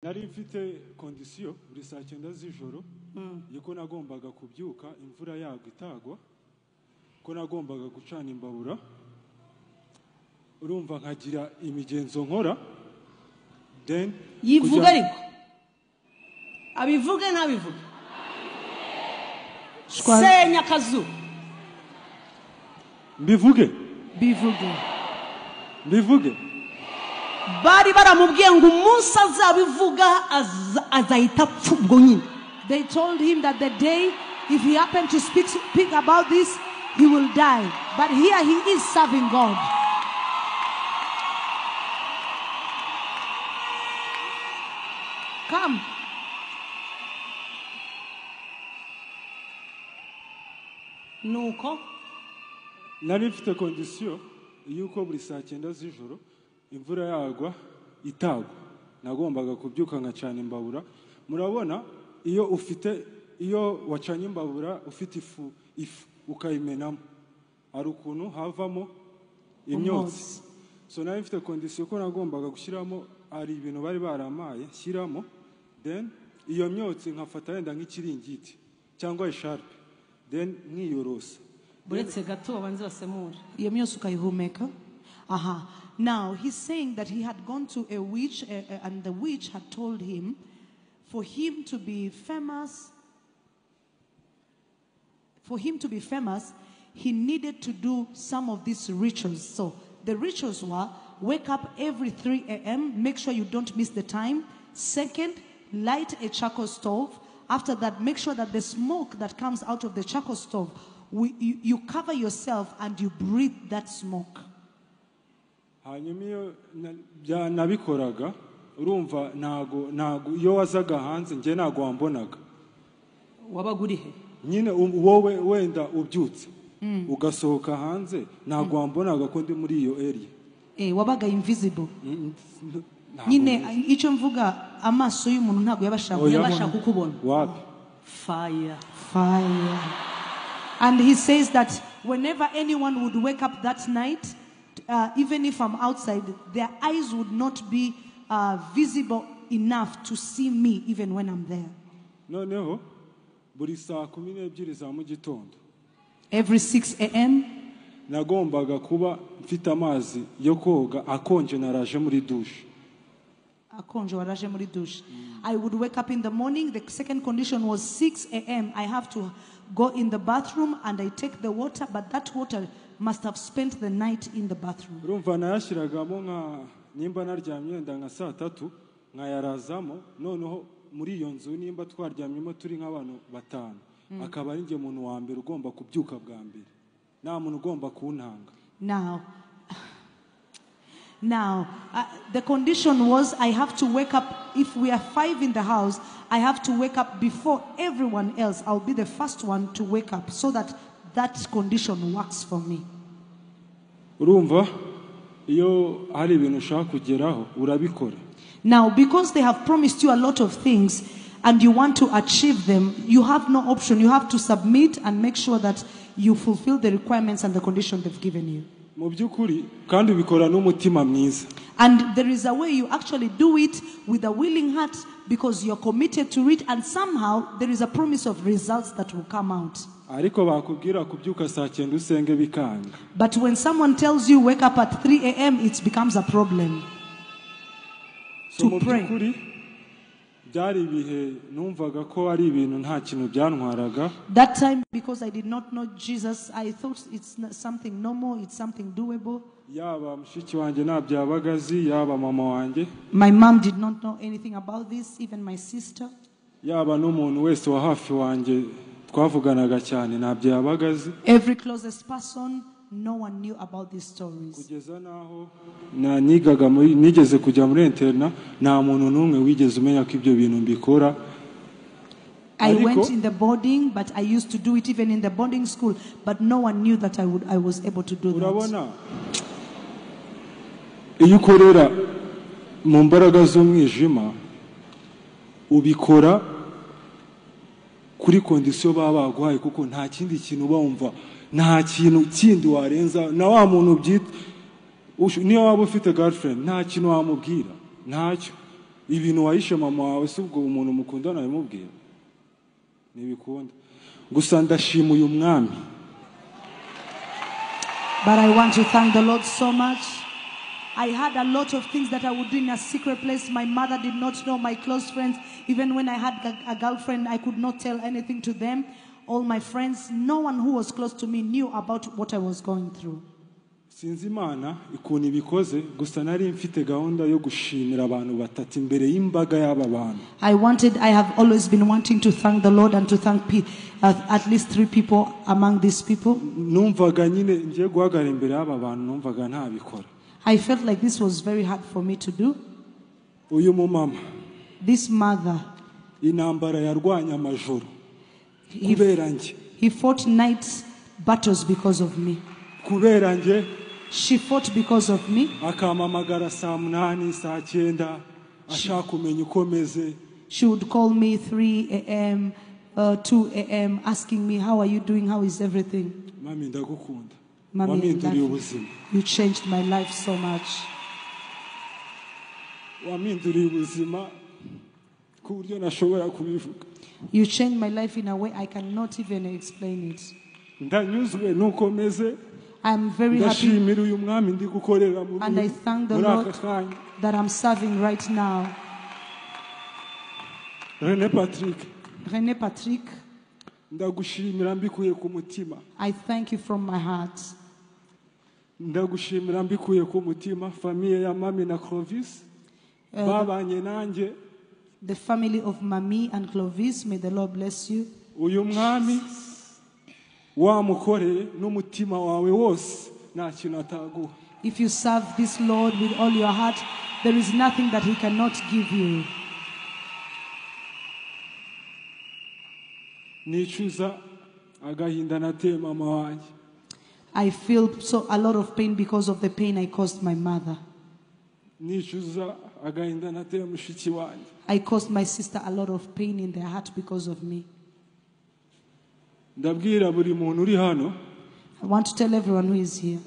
Nari mfite kondisiyo buri saa 9 z'ijoro yuko nagombaga kubyuka imvura yagwa itagwa ko nagombaga gucana imbabura urumva nkagira imigenzo nkora then yivuga ariko abivuge nabivuge senya kazu mbivuge bari baramubwiye ngo umunsi azabivuga azahita apfa ubwo nyine. They told him that the day if he happened to speak about this he will die, but here he is serving God. Come. Nuko nari mfite kondisiyo yuko buri saa 9 z'ijoro imvura yagwa itagwa nagombaga kubyuka nkacana imbabura. Murabona iyo wacanye imbabura ufite ifu ukayimenamo ari ukuntu havamo imyotsi. So nari mfite kondisiyo ko nagombaga gushyiramo ari ibintu bari baramaye shyiramo, then iyo myotsi nkafata yenda nk'ikiringiti cyangwa isharpe, then nkiyorosa. Buretse gato abanze basemura iyo myotsi ukayihumeka. Aha. Now he's saying that he had gone to a witch and the witch had told him for him to be famous, he needed to do some of these rituals. So the rituals were: wake up every 3 a.m., make sure you don't miss the time. Second, light a charcoal stove. After that, make sure that the smoke that comes out of the charcoal stove, you cover yourself and you breathe that smoke. Hanyuma iyo nabikoraga urumva nago iyo wazaga hanze nje nago wambonaga. Wabagurihe nyine wowe wenda ubyutse ugasohoka hanze nago wambonaga ko ndi muri iyo area. Wabaga invisible. Nyine icyo mvuga amaso y'umuntu ntago yabasha kukubona. Wapi? Fire. And he says that whenever anyone would wake up that night, even if I'm outside, their eyes would not be visible enough to see me even when I'm there. Noneho buri saa 12 za mu gitondo every 6 a.m. nagombaga kuba mfite amazi yo koga akonje naraje muri douche. I would wake up in the morning. The second condition was 6 a.m. I have to go in the bathroom and I take the water, but that water must have spent the night in the bathroom. Urumva nayashiragamo nka nimba naryamye nda nka saa 3 nkayarazamo, noneho muri iyo nzu nimba twaryamyemo turi nk'abantu batanu akaba ari nge muntu wa mbere ugomba kubyuka bwa mbere, nta muntu ugomba kuntanga. Now, the condition was I have to wake up. If we are 5 in the house, I have to wake up before everyone else. I'll be the first one to wake up so that condition works for me. Urumva iyo hari ibintu ushaka kugeraho urabikora. Now, because they have promised you a lot of things and you want to achieve them, you have no option. You have to submit and make sure that you fulfill the requirements and the condition they've given you. And there is a way you actually do it with a willing heart because you're committed to it, and somehow there is a promise of results that will come out. But when someone tells you wake up at 3 a.m., it becomes a problem to pray. That time, because I did not know Jesus, I thought it's not something normal, it's something doable. My mom did not know anything about this, even my sister. Every closest person, no one knew about these stories. I went in the boarding, but I used to do it even in the boarding school, but no one knew that I was able to do that. Ubikora kuri kondisiyo baba baguhaye kuko nta kindi kintu bumva, nta kintu kindi warenza na wa muntu byita niyo waba ufite girlfriend nta kintu wamubwira ntacyo ibintu wahishe mama wawe si ubwo umuntu mukundana bimubwira nibikunda gusa ndashima uyu mwami. But I want to thank the Lord so much. I had a lot of things that I would do in a secret place. My mother did not know, my close friends. Even when I had a girlfriend, I could not tell anything to them. All my friends, no one who was close to me knew about what I was going through. Sinzi Imana ikuntu ibikoze gusa nari mfite gahunda yo gushimira abantu batatu imbere y'imbaga y'aba bantu. I have always been wanting to thank the Lord and to thank at least 3 people among these people. Numvaga nyine ngiye guhagarara imbere y'aba bantu numvaga ntabikora. I felt like this was very hard for me to do. Uyu mumama, this mother, intambara yarwanya amajoro kubera nje. He fought night battles because of me. Kubera nje. She fought because of me. Akamamagara saa 8 saa 9 ashaka kumenya uko meze. She would call me 3 a.m., 2 a.m. asking me, how are you doing? How is everything? Mami ndagukunda. Mommy, you changed my life so much. You changed my life in a way I cannot even explain it. I'm very happy and I thank the Lord that I'm serving right now. René Patrick, I thank you from my heart. Ndagushimira mbikuye ku mutima famille ya Mami na Clovis babanye nanjye. The family of Mami and Clovis, may the Lord bless you. Uyu mwami wamukoreye n'umutima wawe wose nta kintu ataguha. If you serve this Lord with all your heart, there is nothing that he cannot give you. Nicuza agahinda nateye mama wanjye. I feel a lot of pain because of the pain I caused my mother. I caused my sister a lot of pain in their heart because of me. I want to tell everyone who is here.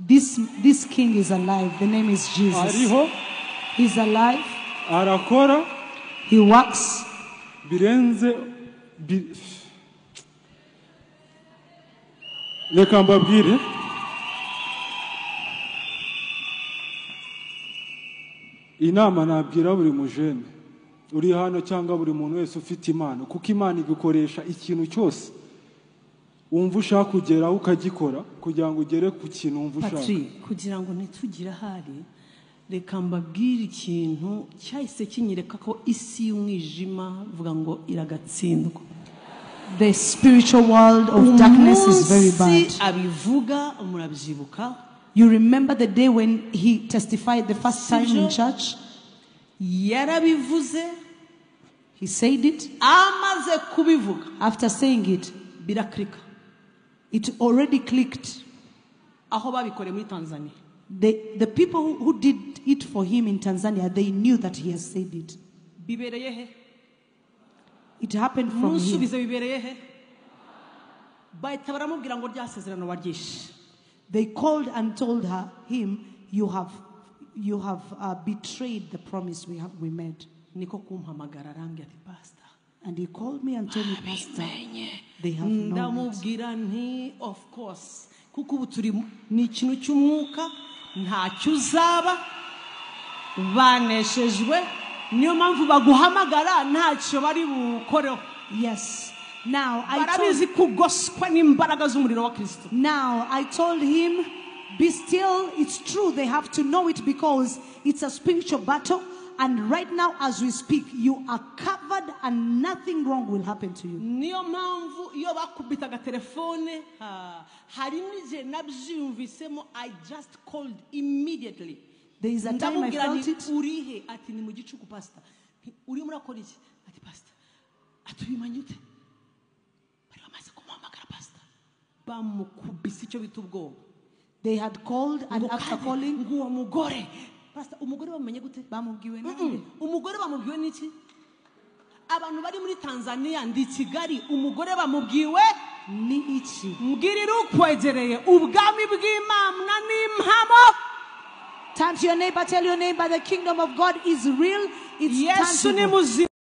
This king is alive. The name is Jesus. He's alive. He works. Reka mbabwire inama nabwira buri mujene uri hano cyangwa buri muntu wese ufite impano kuko Imana igukoresha ikintu cyose wumva ushaka kugeraho ukagikora kugira ngo ugere ku kintu wumva ushaka. Kugira ngo ntitugira hari reka mbabwire ikintu cyahise kinyereka ko isi y'umwijima vuga ngo iragatsindwa. The spiritual world of darkness is very bad. You remember the day when he testified the first time in church? He said it. After saying it, it already clicked. The people who did it for him in Tanzania, they knew that he has said it. It happened from him. They called and told him, you have betrayed the promise we made. And he called me and told me, Pastor, they have known it. Of course. Kuko turi ni ikintu cy'umwuka ntacyo uzaba baneshejwe niyo mpamvu baguhamagara ntacyo bari bukoreho. Yes. Now I told him, be still. It's true, they have to know it because it's a spiritual battle. And right now, as we speak, you are covered and nothing wrong will happen to you. I just called immediately. There is a time I felt it. They had called, and after calling, Pastor, umugore bamenye gute? Bamubwiwe nande? Umugore bamubwiwe niki? Abantu bari muri Tanzania ndi Kigali, umugore bamubwiwe ni iki? Mbwirira ukwegereye ubwami bw'Imana n'impamo. Turn to your neighbor, tell your neighbor the kingdom of God is real, it's yesu ni tangible. muzima